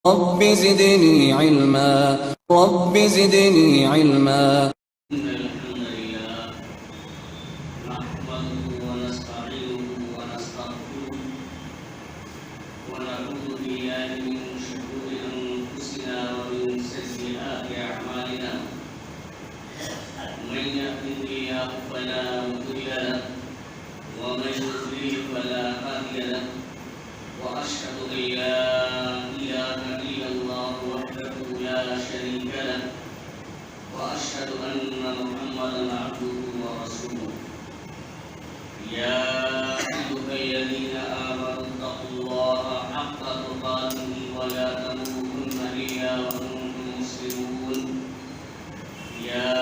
رب زدني علما رب زدني علما. إن الحمد لله نحمده ونستعينه ونستغفره ونعوذ بالله من شرور أنفسنا ومن سيئات أعمالنا. من يهده الله فلا مضل له ومن يضلل فلا هادي له. وأشهد أن لا إله إلا الله وحده لا شريك له. وأشهد أن محمدا عبده ورسوله. يا أيها الذين آمنوا اتقوا الله حق تقاته ولا تموتن إلا وأنتم مسلمون. يا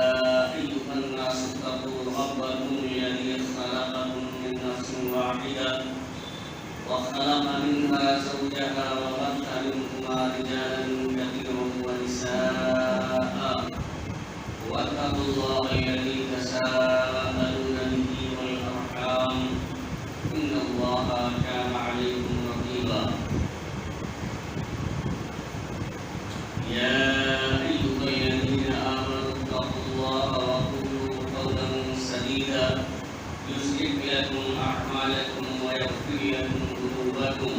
أيها الناس اتقوا ربكم الذي خلقكم من نفس واحدة وخلق منها زوجها وبث منهما رجالا كثيرا ونساء. واتقوا الله الذي تساءلون به والأرحام إن الله كان عليكم رقيبا. يا أيها الذين آمنوا اتقوا الله وقولوا قولا سديدا يصلح لكم أعمالكم ويغفر لكم ذنوبكم.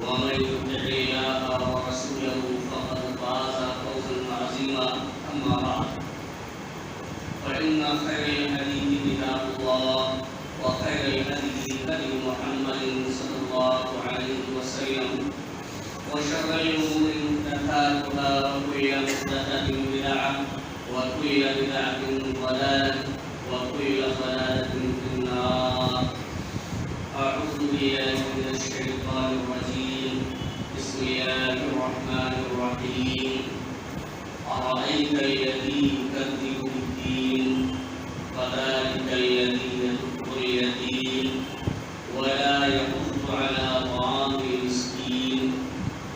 ومن يطع الله ورسوله فقد فاز فوزا عظيما. أما بعد فإن خير الحديث كتاب الله وخير الهدي هدي محمد صلى الله عليه وسلم. وشر الأمور محدثاتها وكل محدثة بدعة وكل بدعة ضلالة وكل ضلالة في النار. أعوذ بالله من الشيطان الرجيم. بسم الله الرحمن الرحيم. أرأيت الذي يكذب بالدين فذلك الذي يدع اليتيم ولا يحض على طعام المسكين.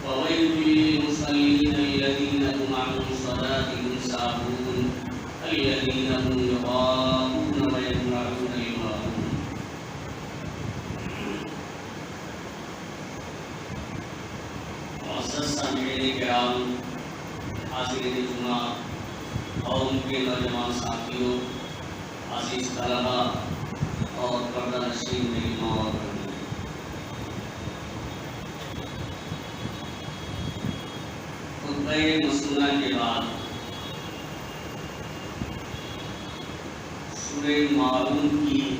فويل للمصلين الذين هم عن صلاتهم ساهون الذين هم يراءون ويمنعون الماعون. معزز سامعین کرام، حاضرین جمعہ اور ان کے نوجوان ساتھیوں، عزیز طلباء اور پردہ نشین میری ماں اور بہنیں، خطبہ مسنونہ کے بعد سورہ ماعون کی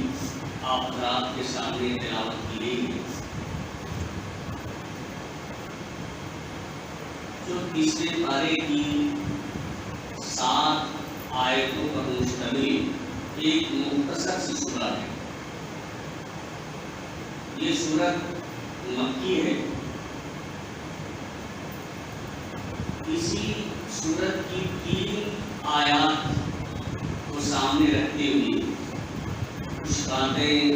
آپ حضرات کے سامنے تلاوت کی گئی ہے، جو تیسرے پارے کی 7 آیتوں پر مشتمل ایک مختصر سی سورہ ہے۔ یہ سورت مکی ہے۔ اسی سورت کی 3 آیات کو سامنے رکھتے ہوئے کچھ باتیں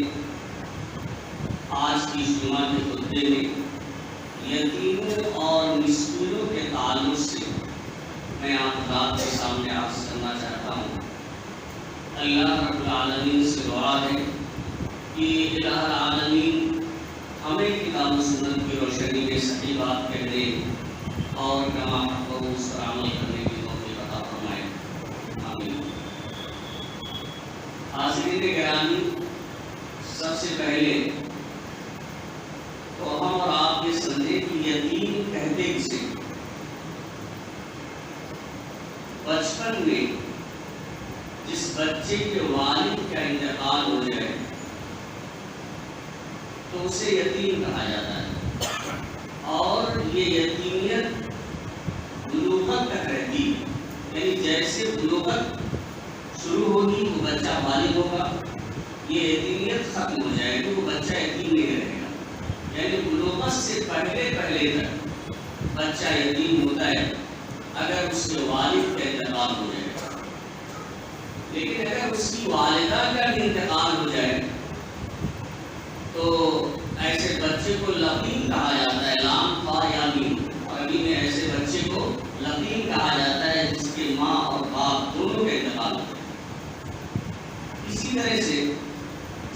آج کی جمعہ کے خطبے میں یتیموں اور مسکینوں کے تعلق سے میں آپ حضرات کے سامنے عرض کرنا چاہتا ہوں۔ اللہ رب العالمین سے دعا ہے کہ الہ العالمین ہمیں کتاب و سنت کی روشنی میں صحیح بات کہنے اور کما حق اس پر عمل کرنے کی توفیق عطا فرمائے، آمین۔ حاضرین گرامی، سب سے پہلے تو ہم اور آپ یہ سمجھیں کہ یتیم کہتے کسے؟ بچپن میں جس بچے کے والد کا انتقال ہو جائے تو اسے یتیم کہا جاتا ہے، اور یہ یتیمیت بلوغت تک رہتی ہے، یعنی جیسے بلوغت شروع ہوگی وہ بچہ بالغ ہوگا، یہ یتیمیت ختم ہو جائے گی، وہ بچہ یتیم نہیں رہے گا۔ یعنی بلوغت سے پہلے تک بچہ یتیم ہوتا ہے اگر اس کے والد کا انتقال ہو جائے، لیکن اگر اس کی والدہ کا بھی انتقال ہو جائے تو ایسے بچے کو لقیم کہا جاتا ہے، لام فا یا میم، عربی میں ایسے بچے کو لقیم کہا جاتا ہے جس کے ماں اور باپ دونوں کا انتقال ہو جائے۔ اسی طرح سے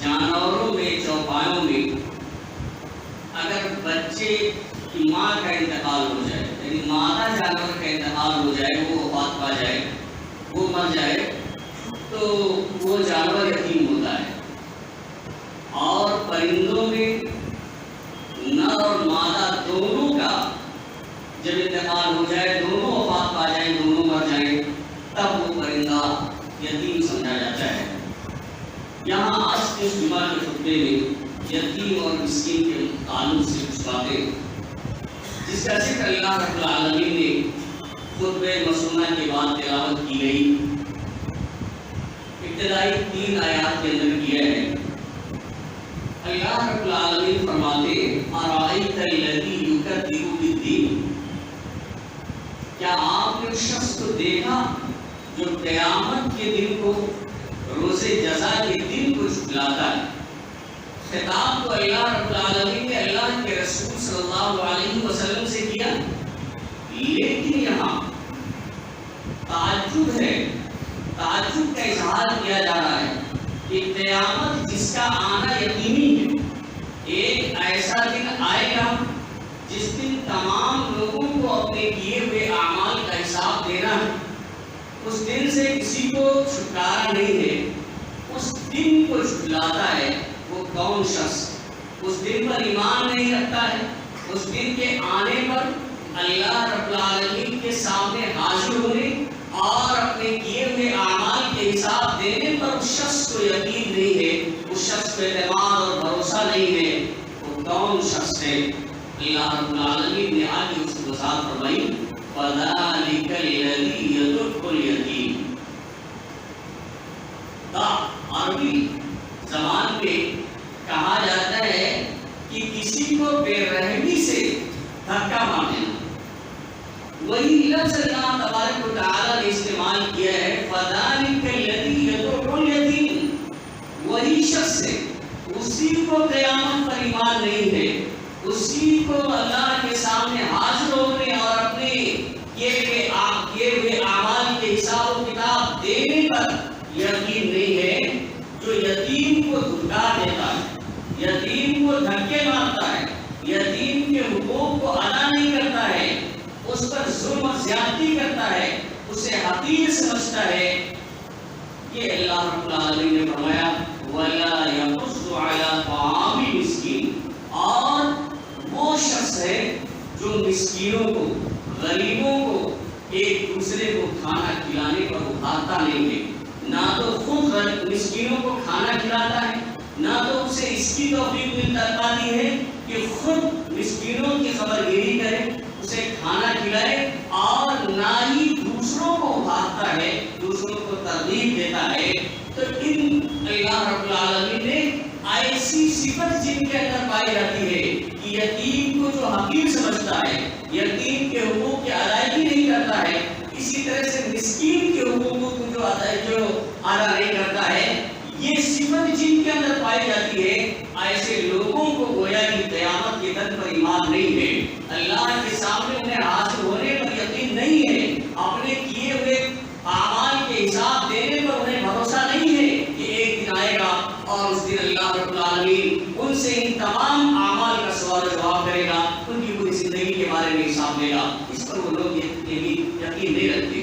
جانوروں میں، چوپایوں میں اگر بچے کی ماں کا انتقال ہو جائے، انتقال ہو جائے، وہ وفات پا جائے، وہ مر جائے، تو وہ جانور یتیم ہوتا ہے۔ اور پرندوں میں نر اور مادہ دونوں کا جب انتقال ہو جائے، دونوں وفات پا جائیں، دونوں مر جائیں، تب وہ پرندہ یتیم سمجھا جاتا ہے۔ یہاں آج کے جمعہ کے خطبے میں یتیم اور مسکین کے تعلق سے کچھ باتیں جس کا ذکر اللہ رب العالمین نے خطبہ مسنونہ کے بعد تلاوت کی گئی، ابتدائی 3 آیات کے اندر کیا ہے۔ اللہ رب العالمین فرماتے ارائیت الذی یکذب بالدین، کیا آپ نے اس شخص کو دیکھا جو قیامت کے دن کو، روز جزا کے دن کو جھٹلاتا ہے۔ خطاب تو اللہ رب العالمین نے اللہ کے رسول صلی اللہ علیہ وسلم سے کیا، لیکن یہاں تعجب ہے، تعجب کا اظہار کیا جا رہا ہے کہ قیامت جس کا آنا یقینی ہے، ایک ایسا دن آئے گا جس دن تمام لوگوں کو اپنے کیے ہوئے اعمال کا حساب دینا ہے۔ اس دن سے کسی کو چھٹکارا نہیں ہے۔ اس دن کو جھٹلاتا ہے وہ کون شخص؟ اس دن پر ایمان نہیں رکھتا ہے، اس دن کے آنے پر اللہ رب العالمین کے سامنے حاضر ہونے اور اپنے کیے ہوئے اعمال کے حساب دینے پر اس شخص کو یقین نہیں ہے، اس شخص پہ اعتماد اور بھروسہ نہیں ہے، وہ کون شخص ہے؟ اللہ رب العالمین نے آگے اس کی وضاحت فرمائی فَذَلِكَ الَّذِي يَدُعُّ الْيَتِيمَ۔ عربی زبان میں کہا جاتا ہے کہ کسی کو بے رحمی سے دھکا مار دینا، وہی لفظ اللہ تبارک و تعالیٰ نے استعمال کیا ہے فَذَلِكَ الَّذِي يَدُعُّ الْيَتِيمَ، وہی شخص ہے، اسی کو قیامت پر ایمان نہیں ہے، اسی کو اللہ کے سامنے حاضر ہونے اور اپنے کیے ہوئے اعمال کے حساب و کتاب دینے پر یقین نہیں ہے، جو یتیم کو دھکا دیتا ہے، یتیم کو دھکے مارتا ہے، یتیم کے حقوق کو ادا نہیں کرتا ہے، اس پر ظلم اور زیادتی کرتا ہے، اسے حقیر سمجھتا ہے، یہ اللہ رب العالمین نے فرمایا وَلَا يَحُضُّ عَلَىٰ طَعَامِ الْمِسْكِينِ، اور وہ شخص ہے جو مسکینوں کو، غریبوں کو ایک دوسرے کو کھانا کھلانے پر ابھارتا نہیں ہے، نہ تو خود مسکینوں کو کھانا کھلاتا ہے، نہ تو اسے اس کی توفیق مل پاتی ہے کہ خود مسکینوں کی خبرگیری کرے، اسے کھانا کھلائے، اور نہ ہی دوسروں کو ابھارتا ہے، دوسروں کو ترغیب دیتا ہے۔ تو ان اللہ رب العالمین نے ایسی صفت جن کے اندر پائی جاتی ہے کہ یتیم کو جو حقیر سمجھتا ہے، یتیم کے حقوق کی ادائیگی نہیں کرتا ہے، اسی طرح سے مسکین کے حقوق کو جو ادا نہیں کرتا ہے، یہ صفت جن کے اندر پائی جاتی ہے، ایسے لوگوں کو گویا کہ قیامت کے دن پر ایمان نہیں ہے، اللہ کے سامنے انہیں حاضر ہونے پر یقین نہیں ہے، اپنے کیے ہوئے اعمال کے حساب دینے پر انہیں بھروسہ نہیں ہے کہ ایک دن آئے گا اور اس دن اللہ رب العالمین ان سے ان تمام اعمال کا سوال و جواب کرے گا، ان کی پوری زندگی کے بارے میں حساب دے گا۔ اس پر وہ لوگ یقین نہیں رکھتے۔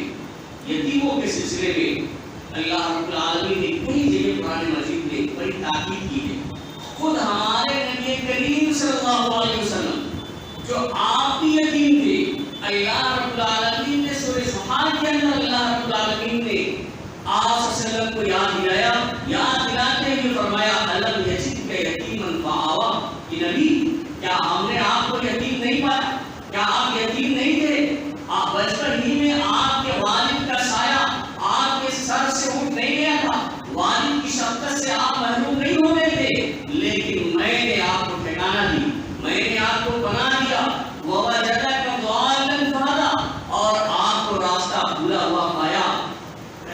یتیموں کے سلسلے میں اللہ رب العالمین نے کئی جگہ قرآن مجید میں بڑی تاکید کی ہے۔ خود ہمارے نبی کریم صلی اللہ علیہ وسلم جو آپ بھی یتیم تھے، اللہ رب العالمین نے سورہ صفات کے اندر اللہ رب العالمین نے آپ صلی اللہ علیہ وسلم کو یاد دلاتے ہوئے فرمایا الم یجدک یتیما فآویٰ، کہ نبی کیا ہم نے آپ کو یتیم نہیں پایا؟ کیا آپ یتیم نہیں تھے؟ آپ بچپن ہی میں آپ کے والد کا سایہ آپ کے سر سے اٹھ نہیں گیا تھا، والد کی شفقت سے آپ محروم نہیں ہو گئے تھے، لیکن میں نے آپ کو ٹھکانہ دی، میں نے آپ کو بنا دیا، ووجدک ضالا فہدیٰ، اور آپ کو راستہ بھولا ہوا پایا،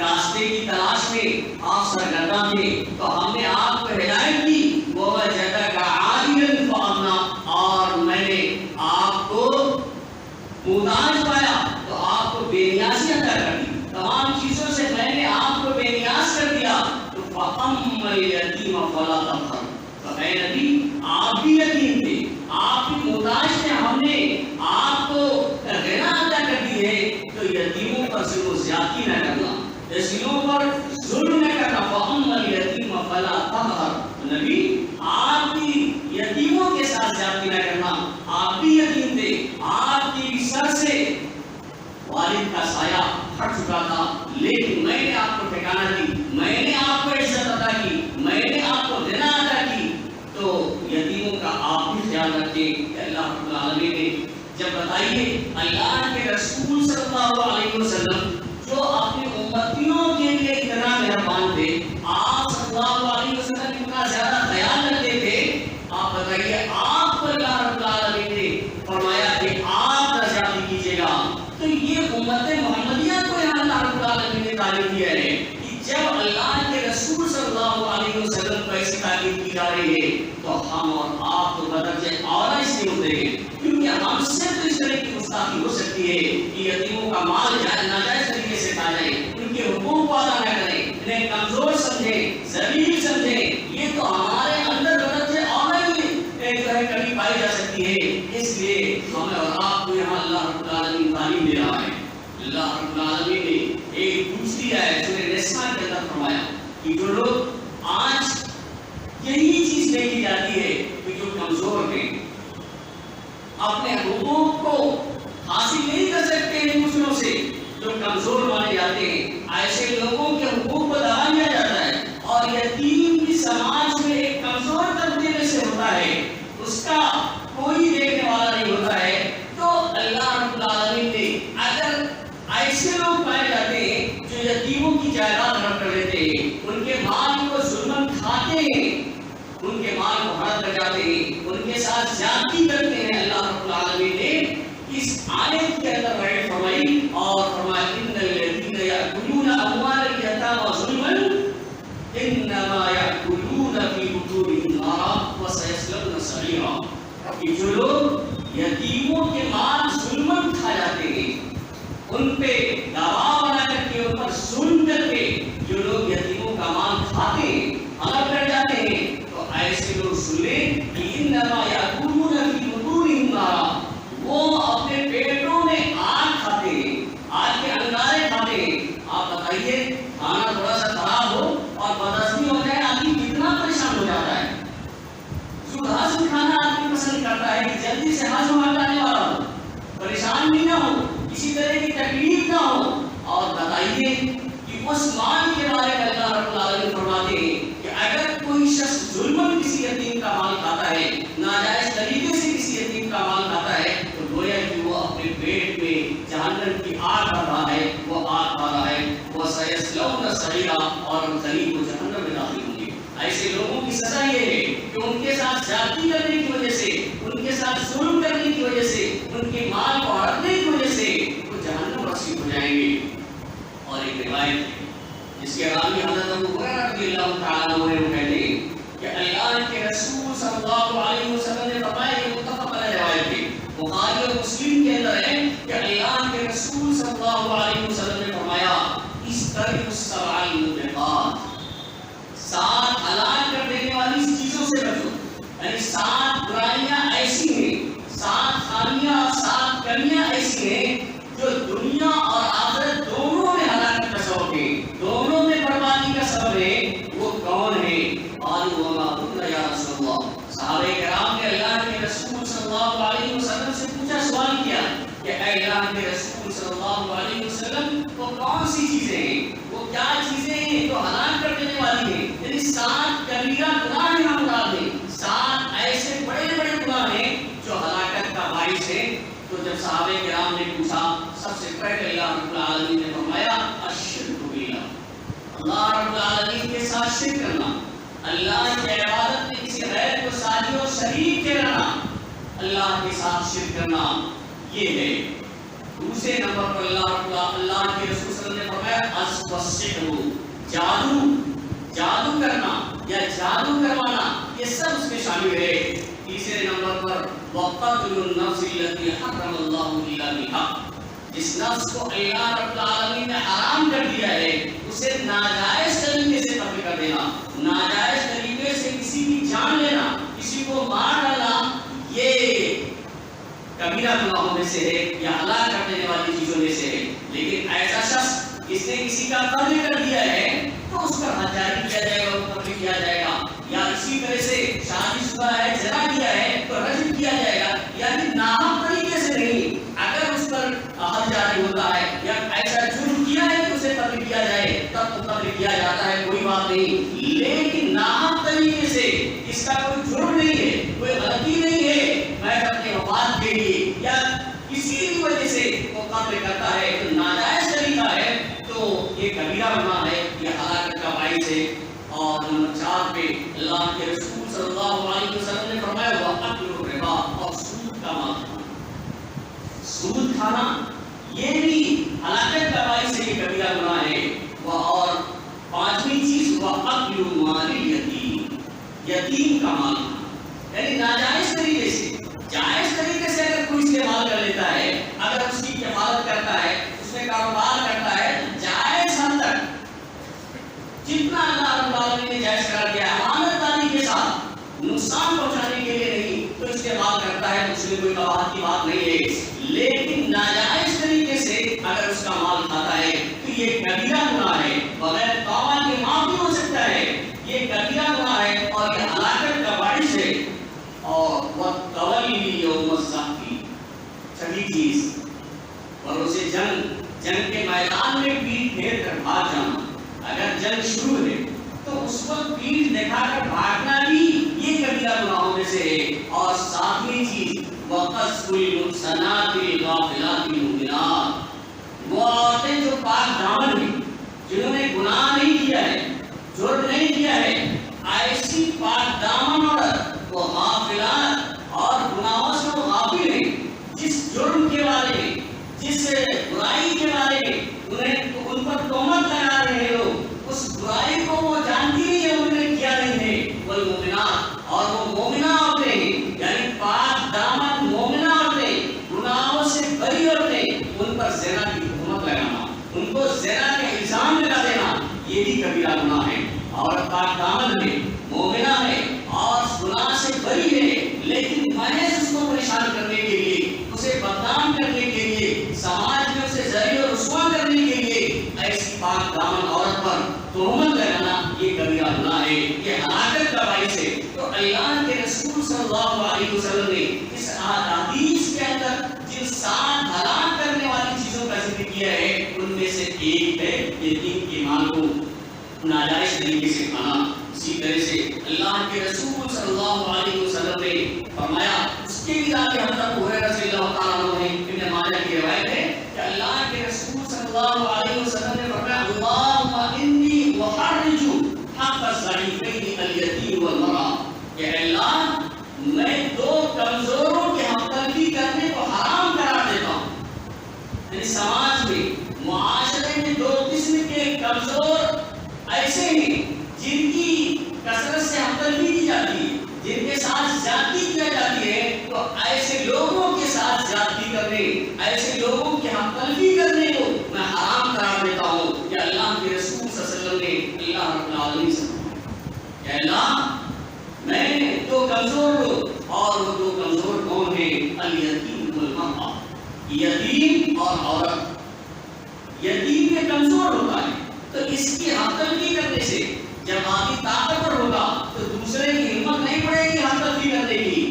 راستے کی تلاش میں آپ سرگرداں تھے تو ہم نے آپ کو ہدایت دی، ووجدک عائلا فأغنیٰ، اور میں نے آپ کو محتاج پایا تو آپ کو بے نیازی عطا کر دی، تمام چیزوں سے میں نے آپ کو بے نیاز کر دیا، تو فَأَمَّا الْيَتِيمَ فَلَا تَقْهَرْ، تو اے نبی آپ بھی یتیم تھے، آپ بھی محتاج تھے، ہم نے آپ کو غنا عطا کر دی ہے، تو ظلم و زیادتی نہ کرنا، یتیموں پر ظلم نہ کرنا. فَأَمَّا الْيَتِيمَ فَلَا تَقْهَرْ. نبی آپ بھی یتیموں کے ساتھ زیادتی نہ کرنا. آپ بھی یتیم تھے، آپ کی سر سے والد کا سایہ ہٹ چکا تھا، لیکن میں نے آپ کو ٹھکانہ دی، میں نے آپ کو عزت عطا کی، میں نے آپ کو دینا عطا کی. تو یتیموں کا آپ بھی خیال رکھیں کہ اللہ رب العالمین نے جب بتائیے اللہ کے رسول صلی اللہ علیہ وسلم جو اپنے امتیوں کے لیے اتنا مہربان تھے، آپ صلی اللہ علیہ وسلم اتنا زیادہ خیال رکھتے تھے، آپ بتائیے آپ کو اللہ رب العالمین نے فرمایا کہ آپ نہ زیادتی کیجیے گا. تو یہ امت محمدیہ کو یہاں اللہ رب العالمین نے تعلیم دیا ہے کہ جب اللہ کے رسول صلی اللہ علیہ وسلم کو ایسی تعلیم کی جا رہی ہے تو ہم اور آپ تو بدرجہ اعلیٰ اس لیے ہوتے ہیں کیونکہ ہم سے تو اس طرح کی گستاخی ہو سکتی ہے کہ یتیموں کا مال ناجائز طریقے سے کھا جائے، ان کے حقوق کو ادا نہ کریں، انہیں کمزور سمجھیں، ذلیل سمجھیں. یہ تو ہمارے اندر بدرجہ اعلیٰ ہی کمی پائی جا سکتی ہے. اس لیے ہمیں اور آپ کو یہاں اللہ رب العالمین تعلیم دے رہا ہے. اللہ رب العالمین نے ایک دوسری آیت سورہ نساء کے اندر فرمایا کہ جو لوگ آج یہی چیز دیکھی جاتی ہے کہ جو کمزور ہیں اپنے حقوق کو حاصل نہیں کر سکتے ہیں دوسروں سے، جو کمزور مانے جاتے ہیں، ایسے لوگوں کے حقوق کو دبا دیا جاتا ہے. اور یتیم بھی سماج میں ایک کمزور طبقے میں سے ہوتا ہے، اس کا کوئی دیکھنے والا نہیں ہوتا ہے. تو اللہ رب العالمین نے اگر ایسے لوگ پائے جاتے ہیں جو یتیموں کی جائیداد ہڑپ کر لیتے ہیں، ان کے مال کو ظلمن کھاتے ہیں، ان کے مال کو ہڑپ کر جاتے ہیں، ان کے ساتھ زیادتی کرتے ہیں، اللہ رب العالمین نے اس آیت کے اندر رائٹ فرمائی اور فرمایا ان الذین یاکلون اموال الیتامی ظلما انما یاکلون فی بطونہم نارا وسیصلون سعیرا. کہ جو لوگ یتیموں کے مال ظلمن کھا جاتے ہیں، ان پہ دباؤ بنا کر کے، ان پر ظلم کر کے جو لوگ یتیموں کا مال کھاتے ہیں، الگ کر جاتے ہیں، تو ایسے لوگ سنیں کہ انما یاکلون فی بطونہم نارا، وہ اپنے پیٹوں میں آگ کھاتے ہیں، آگ کے انگارے کھاتے ہیں. آپ بتائیے کھانا تھوڑا سا خراب ہو اور بدہضمی ہو جائے آدمی کتنا پریشان ہو جاتا ہے. زود ہضم کھانا آدمی پسند کرتا ہے کہ جلدی سے ہضم ہو جانے والا ہو، پریشان بھی نہ ہو، کسی طرح کی تکلیف نہ ہو. اور بتائیے کہ اس مال کے بارے میں اللہ رب العالمین فرماتے ہیں کہ اگر کوئی شخص ظلمن کسی یتیم کا مال کھاتا ہے، ناجائز طریقے سے کسی یتیم کا مال کھاتا ہے، تو گویا کہ وہ اپنے پیٹ میں جہنم کی آگ کھا رہا ہے، وہ آگ کھا رہا ہے. وہ سیصلون سعیرا، اور ان سبھی کو جہنم میں داخل ہوں گے. ایسے لوگوں کی سزا یہ ہے کہ ان کے ساتھ زیادتی کرنے کی وجہ سے، ان کے ساتھ ظلم کرنے کی وجہ سے، ان کے مال کو ہڑپنے کی وجہ سے وہ جہنم رسید ہو جائیں گے. اور ایک روایت ہے جس کے راوی حضرت ابو ہریرہ رضی اللہ تعالیٰ عنہ وہ کہتے ہیں کہ اللہ کے رسول صلی اللہ علیہ وسلم نے فرمایا، یہ متفق علیہ روایت ہے، بخاری اور مسلم کے اندر ہے کہ اللہ کے رسول صلی اللہ علیہ وسلم نے فرمایا استرقوا السبع الموبقات، 7 ہلاک کر دینے والی چیزوں سے بچو. یعنی 7 برائیاں ایسی ہیں، 7 خامیاں، 7 کمیاں ایسی ہیں جو دنیا اور آخرت دونوں میں ہلاکت کا سبب ہے، دونوں میں بربادی کا سبب ہے. وہ کون ہے؟ قالوا وما هن یا رسول اللہ. صحابہ کرام نے اللہ کے رسول صلی اللہ علیہ وسلم سے پوچھا، سوال کیا کہ اے اللہ کے رسول صلی اللہ علیہ وسلم، وہ کون سی چیزیں ہیں، وہ کیا چیزیں ہیں جو ہلاک کر دینے والی ہیں؟ یعنی 7 کبیرہ گناہ ہیں، ہم مراد ہیں 7 ایسے بڑے بڑے گناہ ہیں جو ہلاکت کا باعث ہیں. تو جب صحابہ کرام نے پوچھا، سب سے پہلے اللہ رب العالمین نے فرمایا الشرک باللہ، اللہ رب العالمین کے ساتھ شرک کرنا، اللہ کی عبادت میں کسی غیر کو ساجی اور شریک ٹھہرانا، اللہ کے ساتھ شرک کرنا، یہ ہے. دوسرے نمبر پر اللہ کے رسول صلی اللہ علیہ وسلم نے فرمایا السحر، جادو کرنا یا جادو کروانا، یہ سب اس میں شامل ہے. تیسرے نمبر پر وقتل النفس التي حرم اللہ الا بالحق، جس نفس کو اللہ رب العالمین نے حرام کر دیا ہے اسے ناجائز طریقے سے قتل کر دینا، ناجائز طریقے سے کسی کی جان لینا، کسی کو مار ڈالنا، یہ کبیرہ گناہوں میں سے ہے یا ہلاک کر دینے والی چیزوں میں سے ہے. لیکن ایسا شخص اس نے کسی کا قتل کر دیا ہے تو اس پر حد جاری کیا جائے گا، قتل کیا جائے گا، یا اسی طرح سے شادی شدہ ہے، زنا کیا ہے تو رجم کیا جائے گا، یعنی ناحق طریقے سے نہیں، اگر اس پر حد جاری ہوتا ہے یا ایسا جرم کیا ہے کہ اسے قتل کیا جائے تب تو قتل کیا جاتا ہے، کوئی بات نہیں، لیکن ناحق طریقے سے اس کا کوئی جرم نہیں ہے، کوئی غلطی نہیں ہے، میں اپنے مفاد کے لیے یا کسی بھی وجہ سے وہ قتل کرتا ہے تو ناجائز طریقہ ہے تو یہ کبیرہ گناہ ہے، یہ ہلاکت کا باعث ہے۔ اور نمبر 4 پہ اللہ کے رسول صلی اللہ علیہ وسلم نے فرمایا وَأَكْلُ الرِّبَا، اور سود کا مال کھانا، سود کھانا یہ بھی ہلاکت کا باعث ہے، یہ کبیرہ گناہ ہے۔ اور 5ویں چیز وَأَكْلُ مَالِ الْيَتِيمِ، یتیم کا مال کھانا، یعنی ناجائز طریقے سے، جائز طریقے سے اگر کوئی استعمال کر لیتا ہے، اگر اس کی کفالت کرتا ہے، اس میں کاروبار کرتا ہے، جائز حد تک جتنا اللہ رب العالمین نے جائز قرار دیا ہے، امانت داری کے ساتھ، نقصان پہنچانے کے لیے نہیں تو استعمال کرتا ہے، اس میں کوئی قباحت کی بات نہیں ہے، لیکن ناجائز طریقے سے اگر اس کا مال کھاتا ہے تو یہ کبیرہ گناہ ہے، بغیر توبہ کے معاف بھی ہو سکتا ہے، یہ کبیرہ گناہ ہے اور یہ ہلاکت کا باعث ہے۔ اور وَالتَّوَلِّي يَوْمَ الزَّحْفِ، چھٹی چیز بروز جنگ کے میدان میں پیٹھ پھیر کر بھاگ جانا، اگر جنگ شروع ہے تو اس وقت پیٹھ دکھا کر بھاگنا بھی یہ کبیرہ گناہوں میں سے ہے۔ اور 7ویں چیز وَقَذْفُ الْمُحْصَنَاتِ الْغَافِلَاتِ الْمُؤْمِنَاتِ، وہ عورتیں جو پاک دامن ہیں، جنہوں نے گناہ نہیں کیا ہے، جرم نہیں کیا ہے، ایسی پاک دامن عورت وہ غافلات اور گناہوں سے وہ غافل ہیں، جس جرم کے بارے میں، جس برائی کے بارے میں ان پر تہمت لگا رہے ہیں لوگ، اس برائی کو وہ جانتی نہیں ہے، انہوں نے کیا نہیں ہے، والمؤمنات، اور وہ مومنہ عورتیں ہیں، یعنی پاک دامن مومنہ عورتیں، گناہوں سے بری عورتیں، ان پر زنا کی تہمت لگانا، ان کو زنا کا الزام لگا دینا، یہ بھی کبیرہ گناہ ہے۔ اور پاک دامن ہے، مومنہ ہے اور گناہ سے بری ہے، لیکن محض اس کو پریشان کرنے کے لیے، اسے بدنام کرنے کے لیے، سماج میں اسے ذلیل و رسوا کرنے کے لیے ایسی پاک دامن عورت پر تہمت لگانا یہ کبیرہ گناہ ہے، یہ ہلاکت کا باعث ہے۔ تو اللہ کے رسول صلی اللہ علیہ وسلم نے اس حدیث کے اندر جن 7 ہلاک کرنے والی چیزوں کا ذکر کیا ہے ان میں سے ایک ہے یتیم کے مال کو ناجائز طریقے سے کھانا۔ اسی طرح سے اللہ کے رسول صلی اللہ علیہ وسلم نے فرمایا، اس کے بھی آگے حضرت ابو ہریرہ رضی اللہ تعالیٰ عنہ ہے، ابن ماجہ کی روایت ہے کہ اللہ کے رسول صلی اللہ علیہ وسلم نے فرمایا اللہم انی احرج حق الضعیفین الیتیم والمرأة، کہ اللہ میں 2 کمزوروں کے حق تلفی کرنے کو حرام قرار دیتا ہوں۔ یعنی سماج میں، معاشرے میں 2 قسم کے کمزور ایسے ہیں جن کی کثرت سے حق تلفی کی جاتی ہے، جن کے ساتھ زیادتی کیا جاتی ہے، تو ایسے لوگوں کے ساتھ زیادتی کرنے، ایسے لوگوں کے حق تلفی کرنے کو میں حرام قرار دیتا ہوں۔ کہ اللہ کے رسول صلی اللہ علیہ وسلم نے اللہ رب العالمین سے کہ اللہ میں 2 کمزور لوگ، اور وہ 2 کمزور کون ہیں؟ الیتیم والمرأة، یتیم اور عورت۔ یتیم میں کمزور ہوتا ہے تو اس کی حق تلفی کرنے سے جب آدمی طاقتور ہوگا تو دوسرے کی ہمت نہیں پڑے گی حق تلفی کرنے کی،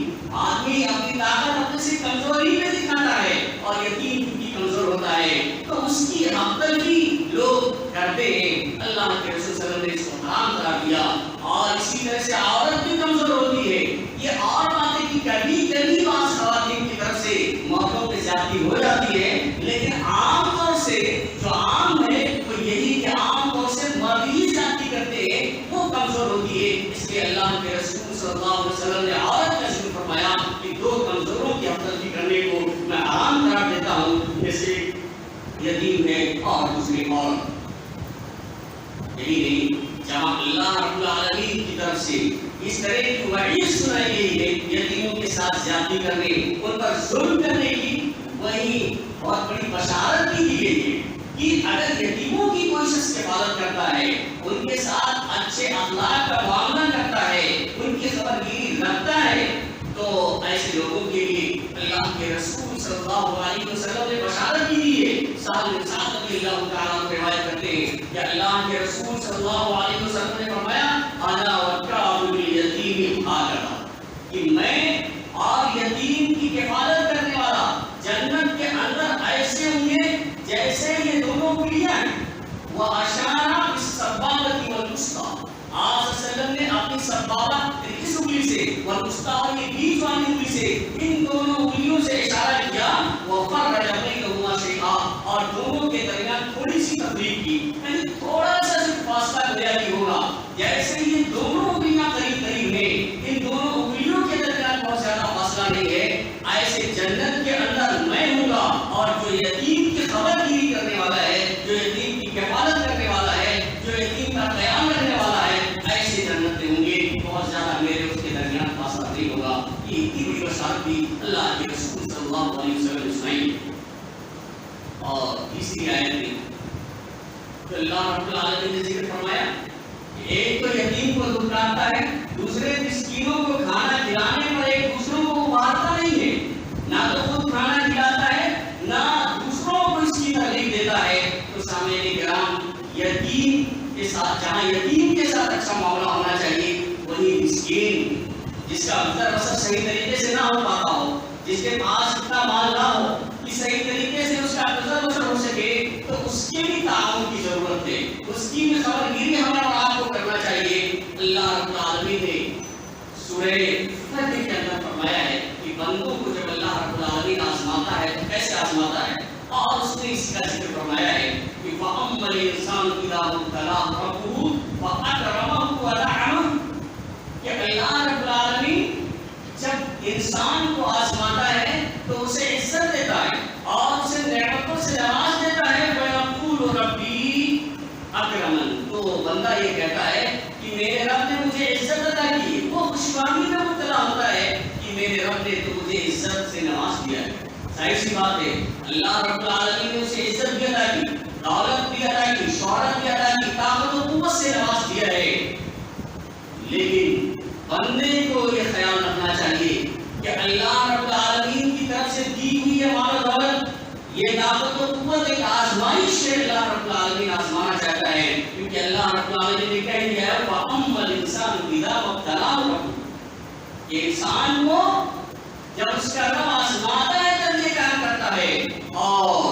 آدمی اپنی طاقت اپنے سے کمزوری میں دکھاتا ہے اور یتیم کی کمزور ہوتا ہے تو اس کی حق تلفی لوگ کرتے ہیں۔ اللہ کے رسول صلی اللہ علیہ وسلم نے اس کو حرام قرار دیا۔ اور اسی طرح سے عورت بھی کمزور ہوتی ہے، یہ اور باتیں کہ کبھی کبھی بعض خواتین کی طرف سے موقعوں پہ زیادتی ہو جاتی ہے، لیکن عام طور سے جو عام ہے وہ یہی کہ عام طور سے مرد ہی زیادتی کرتے ہیں، وہ کمزور ہوتی ہے۔ اس لیے اللہ کے رسول صلی اللہ علیہ وسلم نے عورت کا ذکر فرمایا کہ 2 کمزوروں کی حق تلفی کرنے کو میں حرام قرار دیتا ہوں، جیسے یتیم ہے اور دوسری عورت۔ یہی نہیں، جہاں اللہ رب العالمین کی طرف سے اس طرح کی وعید سنائی گئی ہے یتیموں کے ساتھ زیادتی کرنے، ان پر ظلم کرنے کی، وہی بہت بڑی بشارت بھی دی گئی ہے کہ اگر یتیموں کی کوئی شخص کفالت کرتا ہے، ان کے ساتھ اچھے اخلاق کا معاملہ کرتا ہے، ان کی خبرگیری رکھتا ہے، تو ایسے لوگوں کے لیے اللہ کے رسول صلی اللہ علیہ وسلم نے بشارت بھی دی ہے۔ سال رضی اللہ تعالیٰ عنہ روایت کرتے ہیں کہ اللہ کے رسول صلی اللہ علیہ وسلم نے فرمایا انا وکافل الیتیم ہاکذا، کہ میں اور یتیم کی کفالت کرنے والا جنت کے اندر ایسے ہوں گے جیسے یہ دونوں انگلیاں ہیں۔ واشار بالسبابۃ والوسطیٰ، آپ صلی اللہ علیہ وسلم نے اپنی سبابہ اس انگلی سے والوسطیٰ یہ بیچ والی انگلی سے ان دونوں انگلیوں سے اشارہ کیا، وفرج بینہما شیئا، اور دونوں کے درمیان تھوڑی سی تفریق کی، یعنی تھوڑا سا صرف فاصلہ بنیادی ہوگا، جیسے یہ دونوں انگلیاں قریب قریب ہیں، ان دونوں انگلیوں کے درمیان بہت زیادہ فاصلہ نہیں ہے، ایسے جنت کے اندر میں ہوں گا، اور جو یتیم کی خبر گیری کرنے والا ہے، جو یتیم کی کفالت کرنے والا ہے، جو یتیم کا قیام کرنے والا ہے، ایسے جنت میں ہوں گے، بہت زیادہ میرے اس کے درمیان فاصلہ نہیں ہوگا۔ یہ اتنی بڑی بشارت بھی اللہ کے رسول صلی اللہ علیہ وسلم نے سنائی۔ اور تیسری آیت میں تو اللہ رب العالمین نے ذکر فرمایا کہ ایک تو یتیم کو دھمکاتا ہے، دوسرے مسکینوں کو کھانا کھلانے پر ایک دوسروں کو مارتا نہیں ہے، نہ تو خود کھانا کھلاتا ہے نہ دوسروں کو اس کی تکلیف دیتا ہے۔ تو سامعین کرام، یتیم کے ساتھ جہاں یتیم کے ساتھ اچھا معاملہ ہونا چاہیے، وہی مسکین جس کا گزر بسر صحیح طریقے سے نہ ہو پاتا ہو، جس کے پاس اتنا مال نہ ہو کہ صحیح طریقے سے اس کا گزر بسر ہو سکے، تو اس کے بھی تعاون کی ضرورت ہے، اس کی بھی خبر گیری ہمیں اور آپ کو کرنا چاہیے۔ اللہ رب العالمین نے سورہ فتح کے اندر فرمایا ہے کہ بندوں کو جب اللہ رب العالمین آزماتا ہے تو کیسے آزماتا ہے، اور اس نے اس کا ذکر فرمایا ہے کہ فَأَمَّا الْإِنسَانُ إِذَا مَا ابْتَلَاهُ رَبُّهُ فَأَكْرَمَهُ وَنَعَمَهُ، کہ اللہ رب العالمین جب انسان کو آزماتا ہے تو اسے عزت دیتا ہے اور اسے نعمتوں سے نواز دیتا ہے۔ وَيَقُولُ رَبِّي أَكْرَمَنِ، تو بندہ یہ کہتا ہے کہ میرے رب نے مجھے عزت عطا کی، وہ خوشبانی میں مبتلا ہوتا ہے کہ میرے رب نے تو مجھے عزت سے نواز دیا ہے۔ ظاہر سی بات ہے، اللہ رب العالمین نے اسے عزت بھی عطا کی، دولت بھی عطا کی، شہرت بھی عطا کی، طاقت و قوت سے نواز دیا ہے، لیکن بندے کو یہ خیال رکھنا چاہیے کہ اللہ رب العالمین کی طرف سے دی ہوئی یہ مال و دولت، یہ طاقت و قوت ایک آزمائش ہے، اللہ رب العالمین آزمانا چاہتا ہے، کیونکہ اللہ رب العالمین نے کہہ دیا ہے وَأَمَّا الْإِنسَانُ إِذَا مَا ابْتَلَاهُ رَبُّهُ، کہ انسان کو جب اس کا رب آزماتا ہے تب یہ کام کرتا ہے، اور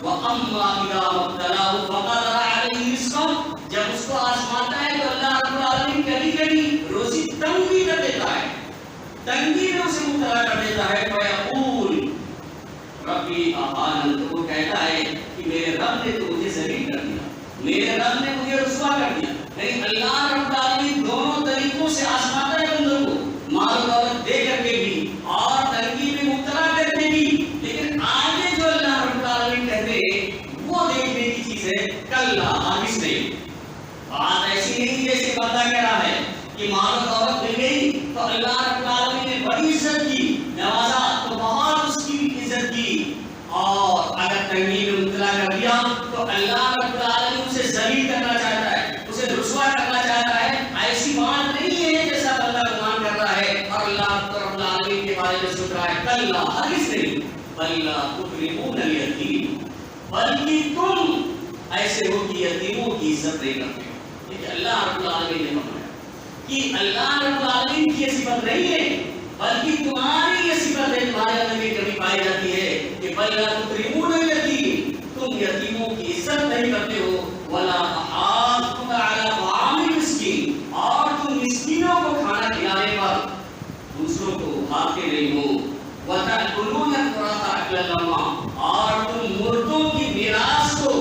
وَأَمَّا إِذَا مَا ابْتَلَاهُ فَقَدَرَ عَلَيْهِ رِزْقَهُ، جب اس کو آزماتا ہے تو اللہ رب العالمین کبھی کبھی روزی تنگی کر دیتا ہے، تنگی میں اسے مبتلا کر دیتا ہے۔ فَيَقُولُ رَبِّي أَهَانَنِ، تو وہ کہتا ہے کہ میرے رب نے تو مجھے ذلیل کر دیا، میرے رب نے مجھے رسوا کر دیا۔ نہیں، اللہ رب العالمین دونوں طریقوں سے آزماتا ہے بندوں کو، مال و دولت دے کر کے بھی اور تنگی میں مبتلا کر کے بھی، لیکن آگے جو اللہ رب العالمین کہتے ہیں وہ دیکھنے کی چیز ہے، کلا ہرگز نہیں۔ بات ایسی نہیں جیسے بندہ کہہ رہا ہے کہ مال و دولت مل گئی تو اللہ رب العالمین نے بڑی عزت کی، نوازا تو بہت اس کی عزت کی، اور اگر تنگی میں مبتلا کر دیا تو اللہ رب العالمین اسے ذلیل کرنا چاہتا ہے، اسے رسوا کرنا چاہتا ہے۔ ایسی بات نہیں ہے جیسا بندہ گمان کر رہا ہے اور اللہ رب العالمین کے بارے میں سن رہا ہے، کلا ہرگز نہیں، بل لا تکرمون الیتیم، بلکہ تم ایسے ہو کہ یتیموں کی عزت نہیں کرتے ہو۔ لیکن اللہ رب العالمین نے فرمایا کہ اللہ رب العالمین کی یہ صفت نہیں ہے، بلکہ تمہاری یہ صفت ہے، تمہارے اندر یہ کمی پائی جاتی ہے کہ بل لا تکرمون الیتیم، تم یتیموں کی عزت نہیں کرتے ہو، ولا تحاضون علی طعام المسکین، اور تم مسکینوں کو کھانا کھلانے پر دوسروں کو کھاتے نہیں ہو، وتأکلون التراث أکلا لما، اور تم مردوں کی میراث کو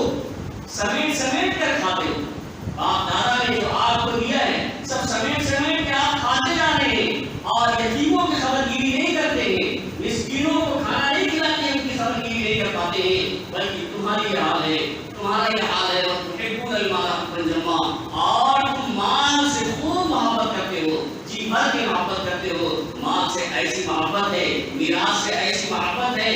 سمیٹ سمیٹ کر کھاتے ہو، باپ دادا نے جو آپ کو دیا ہے سب سمیٹ سمیٹ کے آپ کھاتے جا رہے ہیں، اور یتیموں کی خبر گیری نہیں کرتے ہیں، مسکینوں کو کھانا نہیں کھلاتے ہیں، ان کی خبر گیری نہیں کر پاتے ہیں، بلکہ تمہاری یہ حال ہے، تمہارا یہ حال ہے، وَتُحِبُّونَ الْمَالَ حُبًّا جَمًّا، اور تم مال سے خوب محبت کرتے ہو، جی بھر کے محبت کرتے ہو، مال سے ایسی محبت ہے، میراث سے ایسی محبت ہے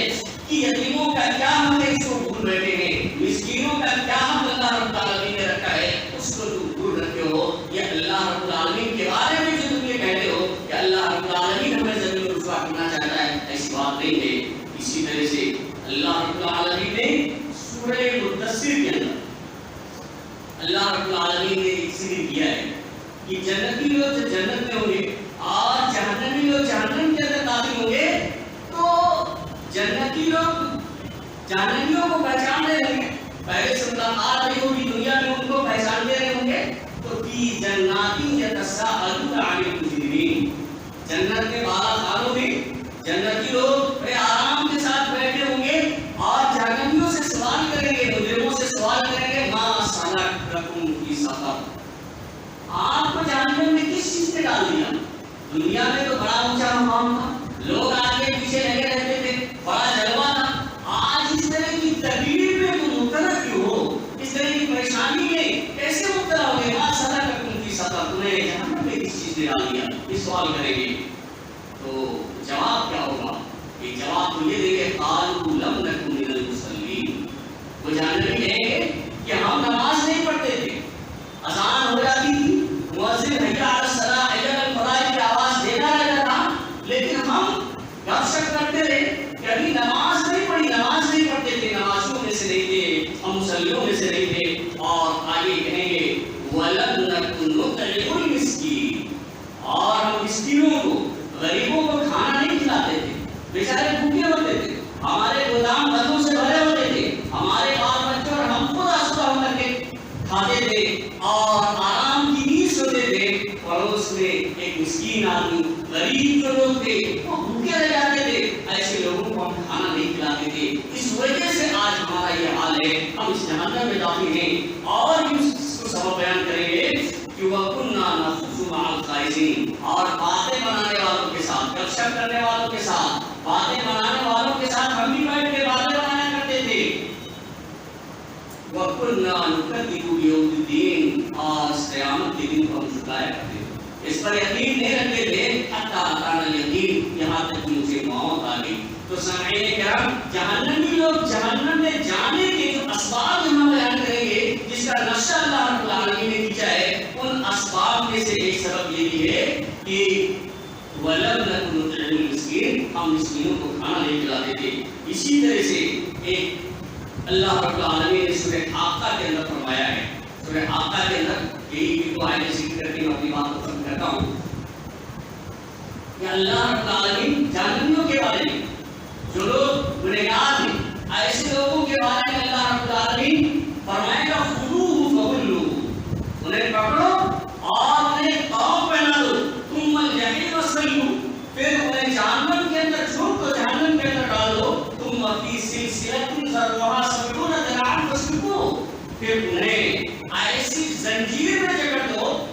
کہ یتیموں کا کیا حق ہے اس کو بھول بیٹھے ہیں، مسکینوں کا کیا حق اللہ رب العالمین نے رکھا ہے اس کو تم بھول رکھتے ہو۔ یہ اللہ رب العالمین کے بارے میں جو تم یہ کہتے ہو کہ اللہ رب العالمین ہمیں ذلیل و رسوا کرنا چاہتا ہے، ایسی بات نہیں ہے۔ اسی طرح سے اللہ رب العالمین نے سورہ مدثر کے العالمین نے ایک ذکر کیا ہے کہ جنتی لوگ جو جنت میں ہوں گے اور جہنمی لوگ جہنم کے اندر داخل ہوں گے تو جنتی لوگ جہنمیوں کو پہچان رہے ہوں گے. پہلے سے ملاقات نہیں ہوگی دنیا میں ان کو پہچانتے رہے ہوں گے. تو فی جنات یتساءلون عن المجرمین، جنت کے بالا خانوں میں جنتی لوگ بڑے آرام کے ساتھ بیٹھے ہوں گے اور جہنمیوں سے سوال کریں گے، مجرموں سے سوال کریں گے ما سلککم فی سقر، آپ کو جہنم میں کس چیز نے ڈال دیا؟ دنیا میں تو بڑا اونچا مقام تھا، لوگ آگے پیچھے لگے رہتے تھے، بڑا جلوہ تھا. آج اس طرح کی تکلیف میں تم مبتلا کیوں ہو؟ اس طرح کی پریشانی میں کیسے مبتلا ہو گئے؟ ما سلککم فی سقر، تمہیں جہنم میں کس چیز نے ڈال دیا؟ یہ سوال کریں گے. تو جواب کیا ہوگا؟ کہ جواب تو یہ دیں گے قالوا لم نکن من المصلین، وہ جہنمی کہیں گے کہ ہم نماز نہیں پڑھتے تھے، اذان ہو جاتی تھی، مؤذن حی علی الصلاۃ حی علی الفلاح کی آواز دیتا رہتا تھا، لیکن ہم گپ شپ کرتے رہے، کبھی نماز نہیں پڑھی، نماز نہیں پڑھتے تھے، نمازیوں میں سے نہیں تھے، ہم مصلیوں میں سے نہیں تھے. اور آگے کہیں گے وَلَمْ نَكُن نُطْعِمُ الْمِسْكِينَ، اور ہم مسکینوں کو غریبوں کو کھانا نہیں کھلاتے تھے، بیچارے بھوکے ہوتے تھے، ہمارے گودام بندوں سے بھرے ہوتے تھے، ہمارے بال بچے اور ہم خود آسودہ ہو کر کے کھاتے تھے اور آرام کی نیند سوتے تھے. پڑوس میں ایک مسکین آدمی، غریب جو لوگ تھے وہ بھوکے رہ جاتے تھے، ایسے لوگوں کو ہم کھانا نہیں کھلاتے تھے. اس وجہ سے آج ہمارا یہ حال ہے، ہم اس جہنم میں داخل ہیں. اور اس کو سبب بیان کریں گے کہ وَكُنَّا نَخُوضُ مَعَ الْخَائِضِينَ، اور باتیں بنانے والوں کے ساتھ، گپ شپ کرنے والوں کے ساتھ، باتیں بنانے والوں کے ساتھ ہم بھی بیٹھ کے باتیں بنایا کرتے تھے. وَكُنَّا نُكَذِّبُ بِيَوْمِ الدِّينِ، اور قیامت کے دن کو ہم جھٹلایا کرتے تھے، اس پر یقین نہیں رکھتے تھے. حتیٰ أَتَانَا الْيَقِينُ، یہاں تک کہ مجھے موت آ گئی. تو سامعین کرام، جہنمی لوگ جہنم میں جانے کے جو اسباب ہم بیان کریں گے، جس کا نقشہ اللہ رب العالمین نے کھینچا ہے، ان اسباب میں سے ایک سبب یہ بھی ہے کہ وَلَمْ نَكُن نُطْعِمُ الْمِسْكِينَ، ہم مسکینوں کو کھانا نہیں کھلاتے تھے. اسی طرح سے ایک اللہ رب العالمین نے سورہ حاقہ کے اندر فرمایا ہے. سورہ حاقہ کے اندر یہی دو آیتیں ذکر کر کے میں اپنی بات کو ختم کرتا ہوں کہ اللہ رب العالمین جہنمیوں کے بارے میں، جو لوگ گنہگار ہیں، ایسے لوگوں کے بارے میں اللہ رب العالمین فرمائے گا خذوہ فغلوہ، انہیں پکڑو اور انہیں قاب پہنا دو، ثم الجحیم صلوہ، پھر انہیں جہنم کے اندر چھوڑ دو، جہنم کے اندر ڈال دو. ثم فی سلسلۃ ذرعها 70 ذراعا فاسلکوہ، پھر انہیں ایسی زنجیر میں جکڑ دو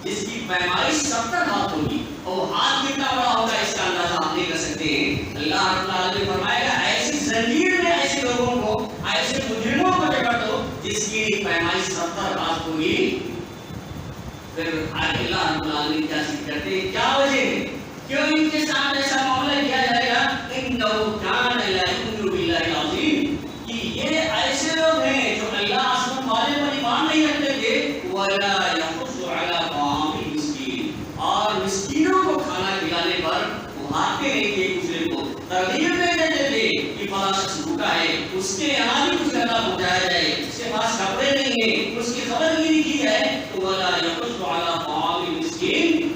جس کی پیمائش 70 ہاتھ ہوگی، اور وہ ہاتھ کتنا بڑا ہوگا اس کا اندازہ آپ نہیں کر سکتے ہیں. اللہ رب العالمین فرمائے گا ایسی زنجیر میں ایسے لوگوں کو، ایسے مجرموں کو جکڑ دو جس کی پیمائش 70 ہاتھ ہوگی. پھر آگے اللہ رب العالمین کیا ذکر کرتے ہیں، کیا وجہ ہے کیوں ان کے ساتھ ایسا معاملہ کیا جائے گا؟ إِنَّهُ كَانَ لَا يُؤْمِنُ بِاللَّهِ الْعَظِيمِ، کہ یہ ایسے لوگ ہیں جو اللہ آسمان والے پر ایمان نہیں رکھتے تھے. وَلَا يَحُضُّ عَلَىٰ طَعَامِ الْمِسْكِينِ، اور مسکینوں کو کھانا کھلانے پر وہ ہاتھتے نہیں تھے، ایک دوسرے کو ترغیب نہیں دیتے تھے کہ فلاں شخص بھوکا ہے، اس کے یہاں بھی کچھ کھانا پہنچایا جائے، اس کے پاس کپڑے نہیں ہیں، اس کی خبر گیری کی جائے. تو وَلَا يَحُضُّ عَلَىٰ طَعَامِ الْمِسْكِينِ،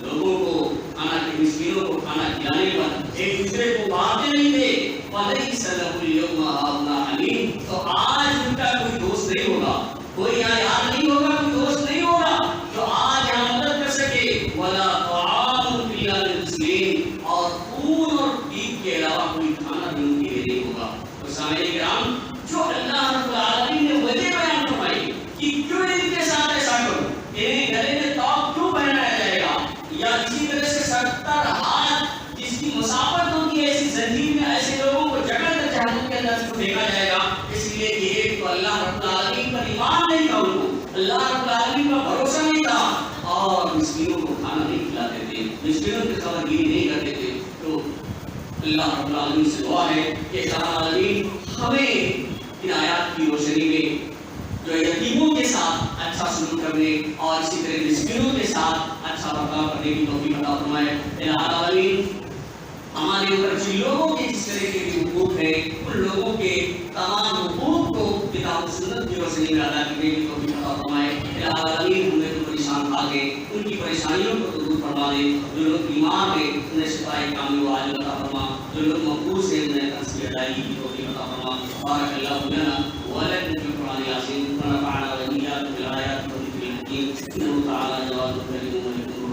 لوگوں کو کھانا کے مسکینوں کو کھانا کھلانے پر ایک دوسرے کو بانٹتے نہیں تھے. وَلَيْسَ لَهُ الْيَوْمَ هَاهُنَا حَمِيمٌ، تو آج ان کا کوئی دوست نہیں ہوگا، کوئی یہاں یار نہیں ہوگا، کوئی دوست نہیں ہوگا جو آج یہاں مدد کر سکے. وَلَا طَعَامٌ إِلَّا لِلْمُسْلِمِينَ، اور خون اور پیپ کے علاوہ کوئی کھانا بھی ان کے لیے نہیں ہوگا. تو سامعین کرام، جو اللہ رب العالمین نے وجہ بیان فرمائی کہ کیوں ان کے ساتھ ایسا کرو، انہیں گلے میں توق کیوں پہنایا جائے گا، یا اسی طرح سے 70 ہاتھ جس کی مسافت ہوتی ہے ایسی زنجیر میں ایسے لوگوں کو جکڑ کر جہنم کے اندر سے پھینکا جائے گا، اس لیے کہ ایک تو اللہ رب العالمین پر ایمان نہیں تھا، ان کو اللہ رب العالمین پر بھروسہ نہیں تھا، اور مسکینوں کو کھانا نہیں کھلاتے تھے، مسکینوں کی خبر گیری نہیں کرتے تھے. تو اللہ رب العالمین سے دعا ہے کہ اللہ العالمین ہمیں ان آیات کی روشنی میں جو یتیموں کے ساتھ اچھا سلوک کرنے اور اسی طرح مسکینوں کے ساتھ اچھا برتاؤ کرنے کی توفیق عطا فرمائے. الہ العالمین ہمارے اوپر جن لوگوں کے جس طرح کے حقوق ہیں، ان لوگوں کے تمام حقوق کو کتاب سنت کی روشنی میں ادا کرنے کی توفیق عطا فرمائے۔ الہ العالمین ہمیں تو پریشان کھا کے ان کی پریشانیوں کو تو دور فرما دے، جو لوگ بیمار ہیں انہیں شفائے کامل و عاجل عطا فرما، جو لوگ محفوظ ہیں انہیں تنصیب ادائیگی کی توفیق عطا فرما۔ بارک اللہ لنا ولکم فی القرآن العظیم ونفعنا وإياکم بالآیات والذکر الحکیم، انہ تعالی جواد کریم مجید